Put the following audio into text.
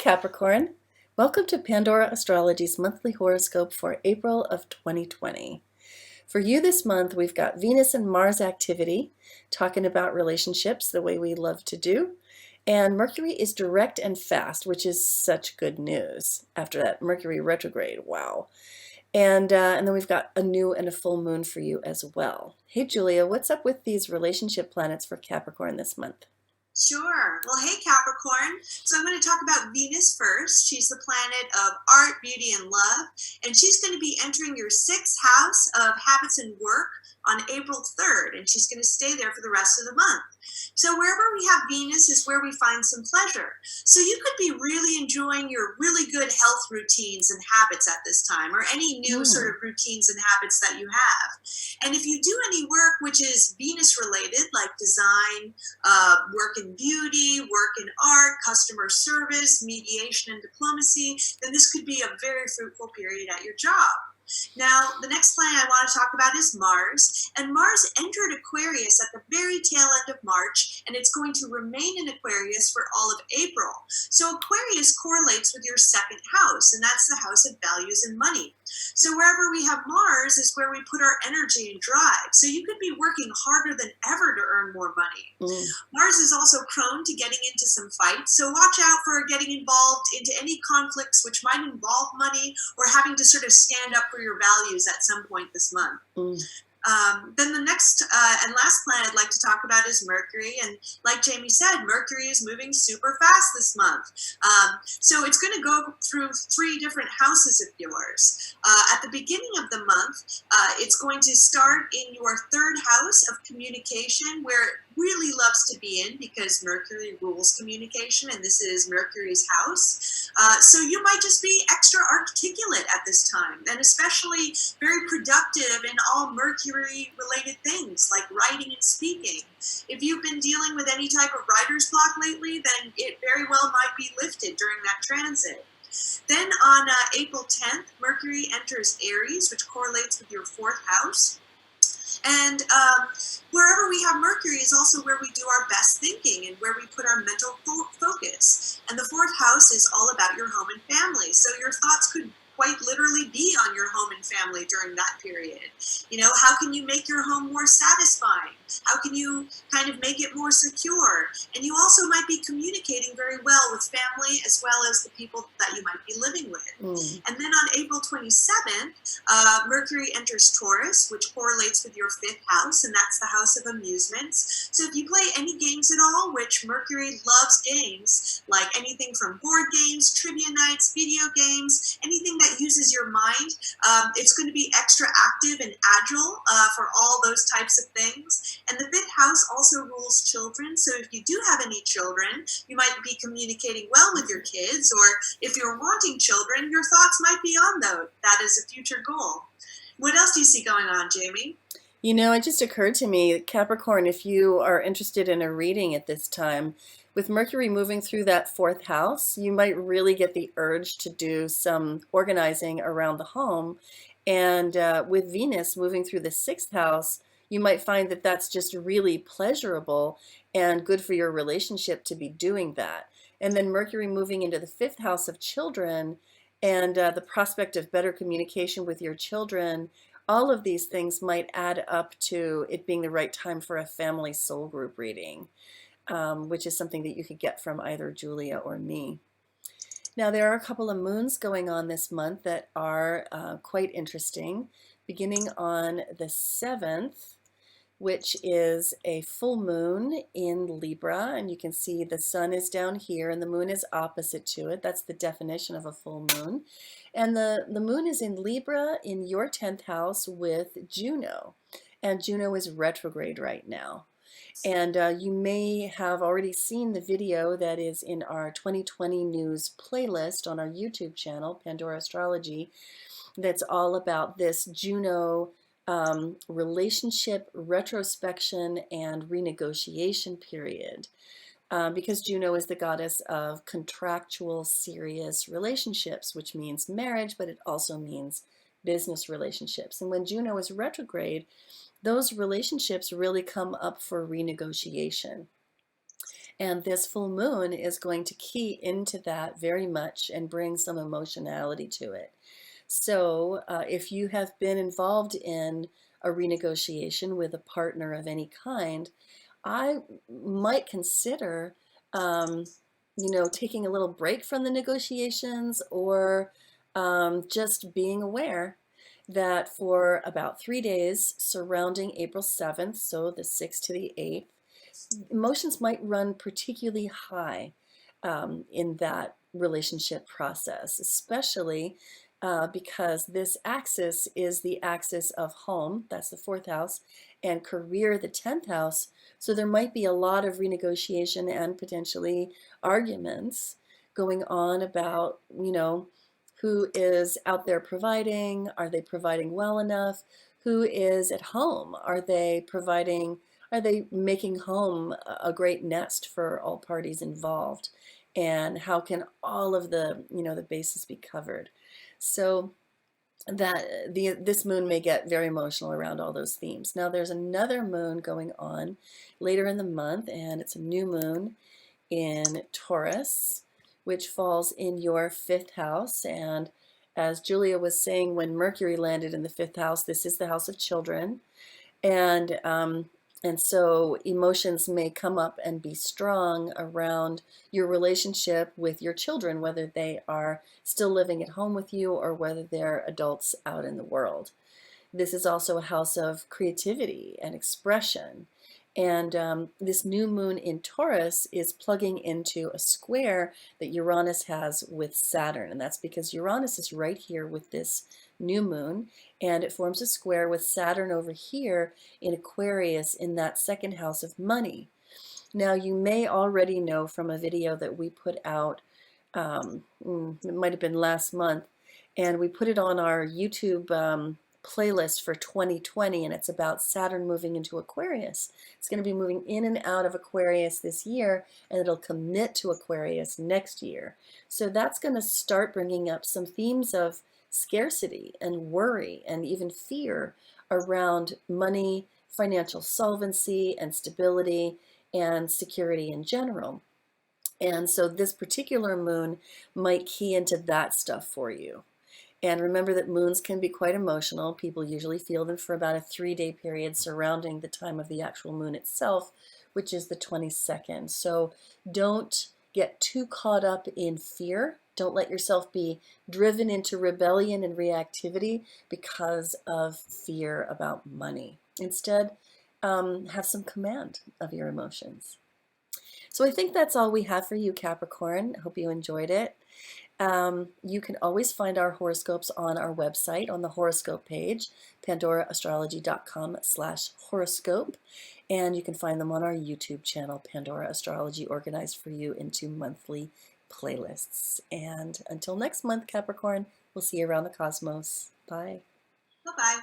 Capricorn. Welcome to Pandora Astrology's monthly horoscope for April of 2020. For you this month, we've got Venus and Mars activity, talking about relationships the way we love to do. And Mercury is direct and fast, which is such good news after that Mercury retrograde. Wow. And then we've got a new and a full moon for you as well. Hey, Julia, what's up with these relationship planets for Capricorn this month? Sure. Well, hey, Capricorn. So I'm going to talk about Venus first. She's the planet of art, beauty, and love. And she's going to be entering your sixth house of habits and work on April 3rd. And she's going to stay there for the rest of the month. So wherever we have Venus is where we find some pleasure. So you could be really enjoying your really good health routines and habits at this time, or any new sort of routines and habits that you have. And if you do any work which is Venus related, like design, work in beauty, work in art, customer service, mediation and diplomacy, then this could be a very fruitful period at your job. Now, the next planet I want to talk about is Mars, and Mars entered Aquarius at the very tail end of March, and it's going to remain in Aquarius for all of April. So Aquarius correlates with your second house, and that's the house of values and money. So wherever we have Mars is where we put our energy and drive. So you could be working harder than ever to earn more money. Mars is also prone to getting into some fights, so watch out for getting involved into any conflicts which might involve money or having to sort of stand up for your values at some point this month. Then the next and last planet I'd like to talk about is Mercury. And like Jamie said, Mercury is moving super fast this month. So it's going to go through three different houses of yours. At the beginning of the month, it's going to start in your third house of communication, where it really loves to be in because Mercury rules communication, and this is Mercury's house. So you might just be extra articulate at this time, and especially very productive in all Mercury-related things like writing and speaking. If you've been dealing with any type of writer's block lately, then it very well might be lifted during that transit. Then on April 10th, Mercury enters Aries, which correlates with your fourth house. And wherever we have Mercury is also where we do our best thinking and where we put our mental focus. And the fourth house is all about your home and family. So your thoughts could quite literally be on your home and family during that period. You know, how can you make your home more satisfying? How can you kind of make it more secure? And you also might be communicating very well with family as well as the people that you might be living with. And then on April 27th, Mercury enters Taurus, which correlates with your fifth house, and that's the house of amusements. So if you play any games at all, which Mercury loves games, like anything from board games, trivia nights, video games, anything that uses your mind, it's going to be extra active and agile for all those types of things. And the fifth house also rules children. So if you do have any children, you might be communicating well with your kids, or if you're wanting children, your thoughts might be on that as a future goal. What else do you see going on, Jamie? You know, it just occurred to me, Capricorn, if you are interested in a reading at this time, with Mercury moving through that fourth house, you might really get the urge to do some organizing around the home. And with Venus moving through the sixth house, you might find that that's just really pleasurable and good for your relationship to be doing that. And then Mercury moving into the fifth house of children and the prospect of better communication with your children, all of these things might add up to it being the right time for a family soul group reading, which is something that you could get from either Julia or me. Now, there are a couple of moons going on this month that are quite interesting, beginning on the 7th, which is a full moon in Libra, and you can see the sun is down here and the moon is opposite to it. That's the definition of a full moon. And the moon is in Libra in your 10th house with Juno, and Juno is retrograde right now. And you may have already seen the video that is in our 2020 news playlist on our YouTube channel, Pandora Astrology, that's all about this Juno relationship retrospection and renegotiation period. Because Juno is the goddess of contractual, serious relationships, which means marriage, but it also means business relationships. And when Juno is retrograde, those relationships really come up for renegotiation. And this full moon is going to key into that very much and bring some emotionality to it. So, if you have been involved in a renegotiation with a partner of any kind, I might consider, um, taking a little break from the negotiations, or just being aware that for about 3 days surrounding April 7th, so the 6th to the 8th, emotions might run particularly high in that relationship process, especially because this axis is the axis of home, that's the fourth house, and career, the 10th house. So there might be a lot of renegotiation and potentially arguments going on about, who is out there providing? Are they providing well enough? Who is at home? Are they making home a great nest for all parties involved? And how can all of the bases be covered? So this moon may get very emotional around all those themes. Now there's another moon going on later in the month, and it's a new moon in Taurus, which falls in your fifth house. And as Julia was saying, when Mercury landed in the fifth house, this is the house of children. And so emotions may come up and be strong around your relationship with your children, whether they are still living at home with you or whether they're adults out in the world. This is also a house of creativity and expression. And this new moon in Taurus is plugging into a square that Uranus has with Saturn. And that's because Uranus is right here with this new moon, and it forms a square with Saturn over here in Aquarius in that second house of money. Now, you may already know from a video that we put out, it might have been last month, and we put it on our YouTube playlist for 2020, and it's about Saturn moving into Aquarius. It's going to be moving in and out of Aquarius this year, and it'll commit to Aquarius next year. So that's going to start bringing up some themes of scarcity and worry and even fear around money, financial solvency and stability, and security in general. And so this particular moon might key into that stuff for you. And remember that moons can be quite emotional. People usually feel them for about a 3-day period surrounding the time of the actual moon itself, which is the 22nd. So don't get too caught up in fear. Don't let yourself be driven into rebellion and reactivity because of fear about money. Instead, have some command of your emotions. So I think that's all we have for you, Capricorn. I hope you enjoyed it. You can always find our horoscopes on our website on the horoscope page, pandoraastrology.com/horoscope. And you can find them on our YouTube channel, Pandora Astrology, organized for you into monthly playlists. And until next month, Capricorn, we'll see you around the cosmos. Bye. Bye-bye.